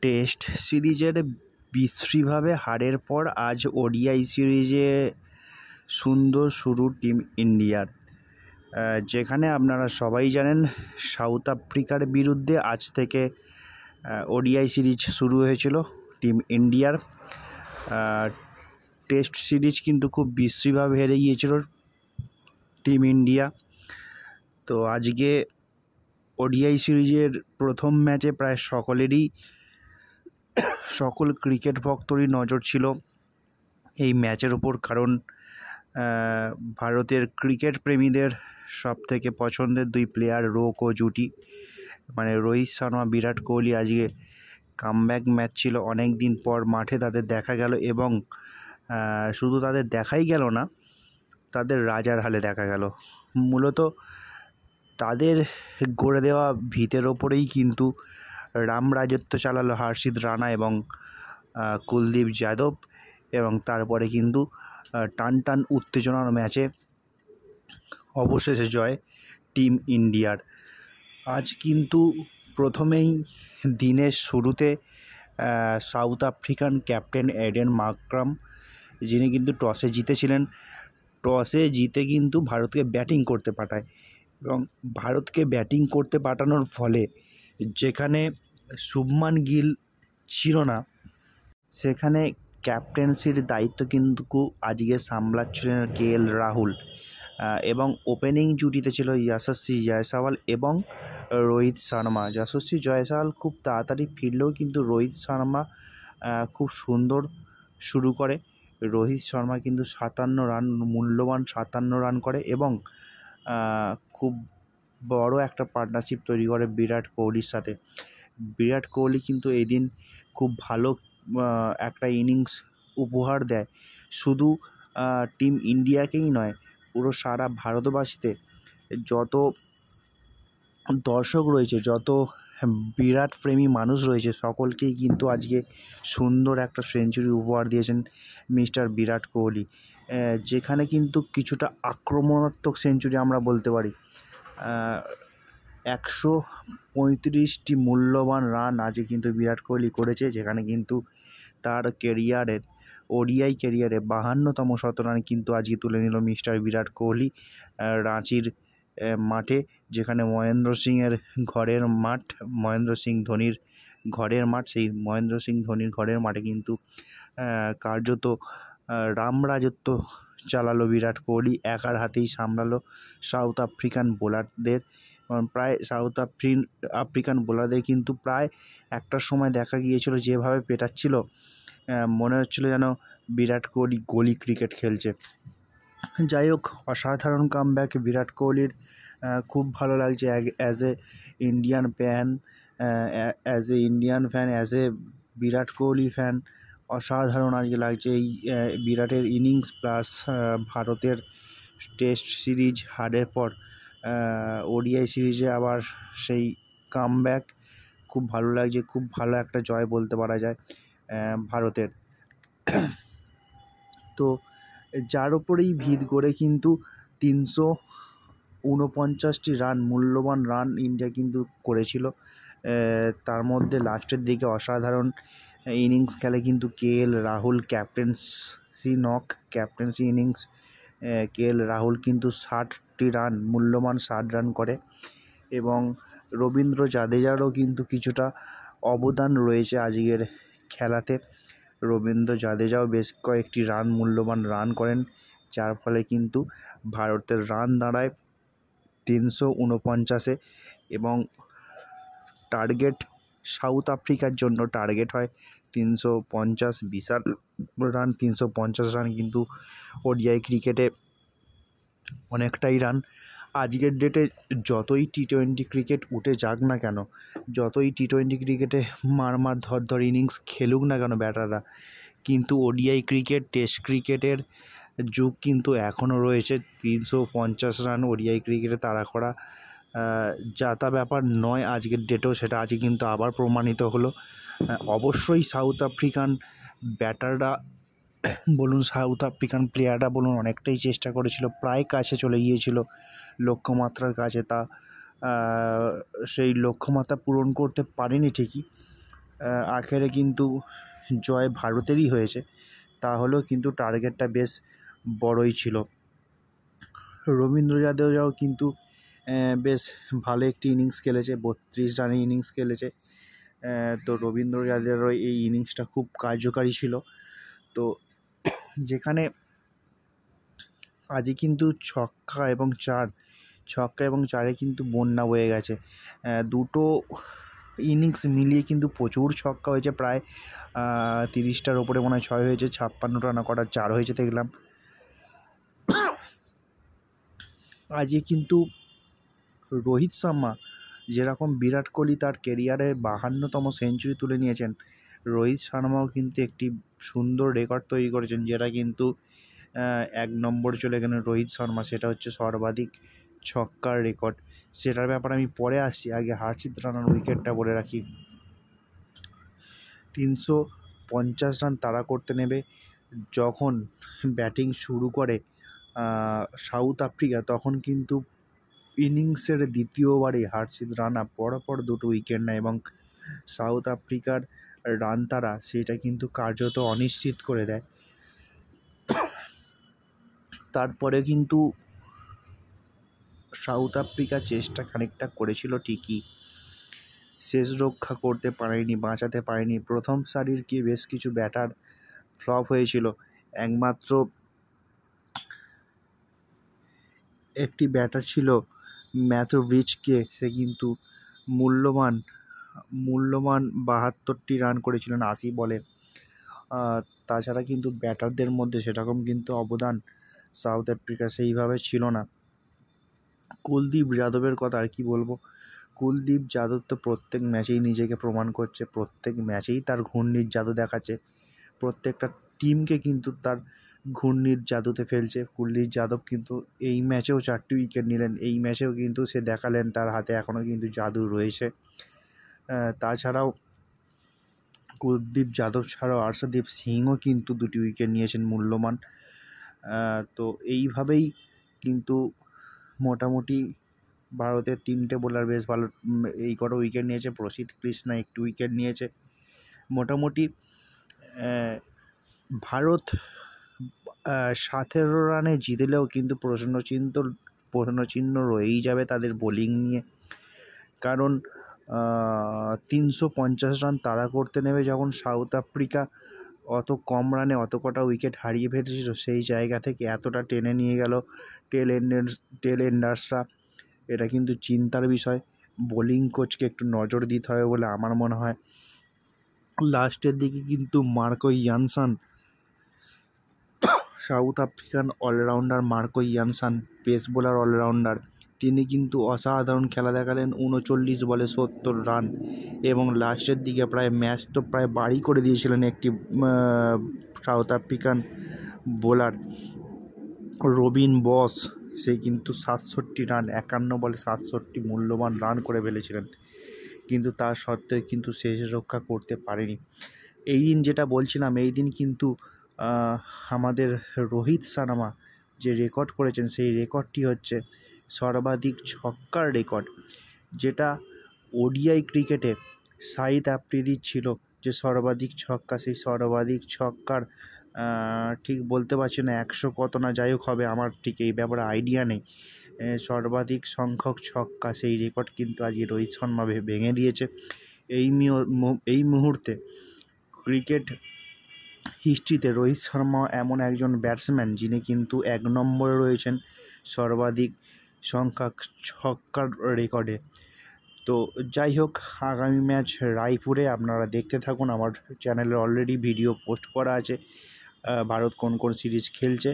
Test সিরিজের বিশ্রীভাবে হারের পর আজ ওডিআই সিরিজে সুন্দর শুরু টিম ইন্ডিয়ার, যেখানে আপনারা সবাই জানেন সাউথ আফ্রিকার বিরুদ্ধে আজ থেকে ওডিআই সিরিজ শুরু হয়েছিল টিম ইন্ডিয়ার। টেস্ট সিরিজ কিন্তু খুব বিশ্রীভাবে হেরে গিয়েছিল টিম ইন্ডিয়া। তো আজকে ওডিআই সিরিজের প্রথম ম্যাচে প্রায় সকল ক্রিকেট ভক্তরই নজর ছিল এই ম্যাচের ওপর, কারণ ভারতের ক্রিকেট প্রেমীদের সবথেকে পছন্দের দুই প্লেয়ার রোকো জুটি, মানে রোহিত শর্মা, বিরাট কোহলি আজকে কামব্যাক ম্যাচ ছিল। অনেক দিন পর মাঠে তাদের দেখা গেল এবং শুধু তাদের দেখাই গেল না, তাদের রাজার হালে দেখা গেল। মূলত তাদের গড়ে দেওয়া ভিতের ওপরেই কিন্তু রাজত্ব চালালো হর্ষিত রানা এবং কুলদীপ যাদব, এবং তারপরে কিন্তু টান উত্তেজনার ম্যাচে অবশেষে জয় টিম ইন্ডিয়ার। আজ কিন্তু প্রথমেই দিনের শুরুতে South African captain Aiden Markram, যিনি কিন্তু টসে জিতেছিলেন, টসে জিতে কিন্তু ভারতকে ব্যাটিং করতে পাঠায় এবং ভারতকে ব্যাটিং করতে পাঠানোর ফলে যেখানে শুভমান গিল ছিল না, সেখানে ক্যাপ্টেন্সির দায়িত্ব কিন্তু আজকে সামলাচ্ছিলেন কেএল রাহুল, এবং ওপেনিং জুটিতে ছিল যশস্বী জয়সওয়াল এবং রোহিত শর্মা। যশস্বী জয়সওয়াল খুব তাড়াতাড়ি ফিরলেও কিন্তু রোহিত শর্মা খুব সুন্দর শুরু করে। রোহিত শর্মা কিন্তু 57 রান, মূল্যবান 57 রান করে এবং খুব বড় একটা পার্টনারশিপ তৈরি করে বিরাট কোহলির সাথে। বিরাট কোহলি কিন্তু এই দিন খুব ভালো একটা ইনিংস উপহার দেয়, শুধু টিম ইন্ডিয়াকেই নয়, পুরো সারা ভারতবাসীতে যত দর্শক রয়েছে, যত বিরাট প্রেমী মানুষ রয়েছে, সকলকেই কিন্তু আজকে সুন্দর একটা সেঞ্চুরি উপহার দিয়েছেন মিস্টার বিরাট কোহলি, যেখানে কিন্তু কিছুটা আক্রমণাত্মক সেঞ্চুরি আমরা বলতে পারি। 135টি মূল্যবান রান আজকে কিন্তু বিরাট কোহলি করেছে, যেখানে কিন্তু তার ক্যারিয়ারের ওডিআই ক্যারিয়ারে 52তম শতরান কিন্তু আজকে তুলে নিল মিস্টার বিরাট কোহলি রাঁচির মাঠে, যেখানে মহেন্দ্র সিংয়ের ঘরের মাঠ, মহেন্দ্র সিং ধোনির ঘরের মাঠ। সেই মহেন্দ্র সিং ধোনির ঘরের মাঠে কিন্তু কার্যত রাজত্ব চালালো বিরাট কোহলি, একার হাতেই সামলালো সাউথ আফ্রিকান বোলারদের। প্রায় সাউথ আফ্রিকান বোলারদের কিন্তু প্রায় একটার সময় দেখা গিয়েছিল যেভাবে পেটাচ্ছিল, মনে হচ্ছিল যেন বিরাট কোহলি গলি ক্রিকেট খেলছে। যাই হোক, অসাধারণ কামব্যাক বিরাট কোহলির, খুব ভালো লাগছে as a Indian fan, as a Virat Kohli fan. অসাধারণ আজকে লাগছে এই বিরাটের ইনিংস, প্লাস ভারতের টেস্ট সিরিজ হারের পর ওডিআই সিরিজে আবার সেই কামব্যাক, খুব ভালো লাগছে। খুব ভালো একটা জয় বলতে পারা যায় ভারতের। তো যার ওপরেই ভিত করে কিন্তু 349টি রান, মূল্যবান রান ইন্ডিয়া কিন্তু করেছিল। তার মধ্যে লাস্টের দিকে অসাধারণ ইনিংস খেলে কিন্তু KL Rahul, captaincy innings. KL Rahul কিন্তু 60টি রান, মূল্যবান 60 রান করে, এবং রবীন্দ্র জাদেজারও কিন্তু কিছুটা অবদান রয়েছে আজকের খেলাতে। রবীন্দ্র জাদেজাও বেশ কয়েকটি মূল্যবান রান করেন, যার ফলে কিন্তু ভারতের রান দাঁড়ায় 349-এ, এবং টার্গেট সাউথ আফ্রিকার জন্য টার্গেট হয় 350। বিশাল রান, 350 রান কিন্তু ওডিআই ক্রিকেটে অনেকটাই রান। আজকের ডেটে যতই টি-20 ক্রিকেট উঠে যাক না কেন, যতই টি-20 ক্রিকেটে মার ধর ইনিংস খেলুক না কেন ব্যাটাররা, কিন্তু ওডিআই ক্রিকেট, টেস্ট ক্রিকেটের যুগ কিন্তু এখনও রয়েছে। 350 রান ওডিআই ক্রিকেটে তাড়া করা যা তা ব্যাপার নয় আজকের ডেটেও, সেটা আজকে কিন্তু আবার প্রমাণিত হলো। অবশ্যই সাউথ আফ্রিকান ব্যাটাররা বলুন, সাউথ আফ্রিকান প্লেয়াররা বলুন, অনেকটাই চেষ্টা করেছিল, প্রায় কাছে চলে গিয়েছিল লক্ষ্যমাত্রার কাছে, তা সেই লক্ষ্যমাত্রা পূরণ করতে পারেনি ঠিকই, আখেরে কিন্তু জয় ভারতেরই হয়েছে, তাহলেও কিন্তু টার্গেটটা বেশ বড়ই ছিল। রবীন্দ্র জাদেজাও কিন্তু বেশ ভালো একটি ইনিংস খেলেছে, 32 রানের ইনিংস খেলেছে। তো রবীন্দ্র জাদেজারও এই ইনিংসটা খুব কার্যকারী ছিল। তো যেখানে আজই কিন্তু ছক্কা এবং চারে কিন্তু বন্যা বয়ে গেছে। দুটো ইনিংস মিলিয়ে কিন্তু প্রচুর ছক্কা হয়েছে, প্রায় 30টার ওপরে মনে হয় 6 হয়েছে, 56 রান করার 4 হয়েছে দেখলাম। আজকে কিন্তু রোহিত শর্মা যেরকম বিরাট কোহলি তার কেরিয়ারে 52তম সেঞ্চুরি তুলে নিয়েছেন, রোহিত শর্মাও কিন্তু একটি সুন্দর রেকর্ড তৈরি করেছেন, যেটা কিন্তু 1 নম্বর চলে গেলেন রোহিত শর্মা। সেটা হচ্ছে সর্বাধিক ছক্কার রেকর্ড। সেটার ব্যাপারে আমি পরে আসছি, আগে হর্ষিত রানার উইকেটটা বলে রাখি। 350 রান তাড়া করতে নেবে যখন ব্যাটিং শুরু করে সাউথ আফ্রিকা, তখন কিন্তু ইনিংসের দ্বিতীয়বারে হর্ষিত রানা পরপর 2টো উইকেট নেয় এবং সাউথ আফ্রিকার রান তাড়া সেটা কিন্তু কার্যত অনিশ্চিত করে দেয়। তারপরে কিন্তু সাউথ আফ্রিকা চেষ্টা খানিকটা করেছিল ঠিকই, শেষ রক্ষা করতে পারেনি, বাঁচাতে পারেনি। প্রথম সারির বেশ কিছু ব্যাটার ফ্লপ হয়েছিল। একমাত্র একটি ব্যাটার ছিল ম্যাথু ব্রিজকে, সে কিন্তু মূল্যবান 72টি রান করেছিলেন 80 বলে। তাছাড়া কিন্তু ব্যাটারদের মধ্যে সেরকম কিন্তু অবদান সাউথ আফ্রিকা সেইভাবে ছিল না। কুলদীপ যাদবের কথা আর কি বলবো, কুলদীপ যাদব তো প্রত্যেক ম্যাচেই নিজেকে প্রমাণ করছে, প্রত্যেক ম্যাচেই তার ঘূর্ণির জাদু দেখাচ্ছে, প্রত্যেকটা টিমকে কিন্তু তার ঘূর্ণির জাদুতে ফেলছে। কুলদীপ যাদব কিন্তু এই ম্যাচেও 4টি উইকেট নিলেন, এই ম্যাচেও কিন্তু সে দেখালেন তার হাতে এখনও কিন্তু জাদু রয়েছে। তাছাড়াও কুলদীপ যাদব ছাড়াও হর্ষদীপ সিংও কিন্তু 2টি উইকেট নিয়েছেন মূল্যবান। তো এইভাবেই কিন্তু মোটামুটি ভারতের 3টে বোলার বেশ ভালো এই কটা উইকেট নিয়েছে। প্রসিদ্ধ কৃষ্ণা 1টি উইকেট নিয়েছে। মোটামুটি ভারত 17 রানে জিতলেও কিন্তু প্রশ্নচিহ্ন রয়েই যাবে তাদের বোলিং নিয়ে। কারণ 350 রান তাড়া করতে নেবে যখন সাউথ আফ্রিকা অত কম রানে অত কটা উইকেট হারিয়ে ফেলেছিল, সেই জায়গা থেকে এতটা টেনে নিয়ে গেল টেল এন্ডার্সরা, এটা কিন্তু চিন্তার বিষয়। বোলিং কোচকে একটু নজর দিতে হবে বলে আমার মনে হয়। লাস্টের দিকে কিন্তু Marco Jansen, South African allrounder Marco Jansen, pace bowler allrounder, তিনি কিন্তু অসাধারণ খেলা দেখালেন। 39 বলে 70 রান এবং লাস্টের দিকে ম্যাচ তো প্রায় বাড়ি করে দিয়েছিলেন একটি সাউথ আফ্রিকান বোলার রবিন বস, সে কিন্তু 67 রান 51 বলে 67 মূল্যবান রান করে ফেলেছিলেন, কিন্তু তার সত্ত্বেও কিন্তু শেষ রক্ষা করতে পারেনি। এই দিন যেটা বলছিলাম, এই দিন কিন্তু আমাদের রোহিত শর্মা যে রেকর্ড করেছেন, সেই রেকর্ডটি হচ্ছে সর্বাধিক ছক্কার রেকর্ড, যেটা ওডিআই ক্রিকেটে শাহিদ আফ্রিদির ছিল যে সর্বাধিক ছক্কা। সেই সর্বাধিক ছক্কার ঠিক বলতে পারছি না 100 কত না, যাই হোক হবে, আমার ঠিক এই ব্যাপারে আইডিয়া নেই। সর্বাধিক সংখ্যক ছক্কা সেই রেকর্ড কিন্তু আজকে রোহিত শর্মা ভেঙে দিয়েছে। এই মুহূর্তে ক্রিকেট হিস্ট্রিতে রোহিত শর্মা এমন একজন ব্যাটসম্যান যিনি কিন্তু 1 নম্বরে রয়েছেন সর্বাধিক সংখ্যক ছক্কার রেকর্ডে। তো যাই হোক, আগামী ম্যাচ রায়পুরে, আপনারা দেখতে থাকুন। আমার চ্যানেলে অলরেডি ভিডিও পোস্ট করা আছে ভারত কোন কোন সিরিজ খেলছে।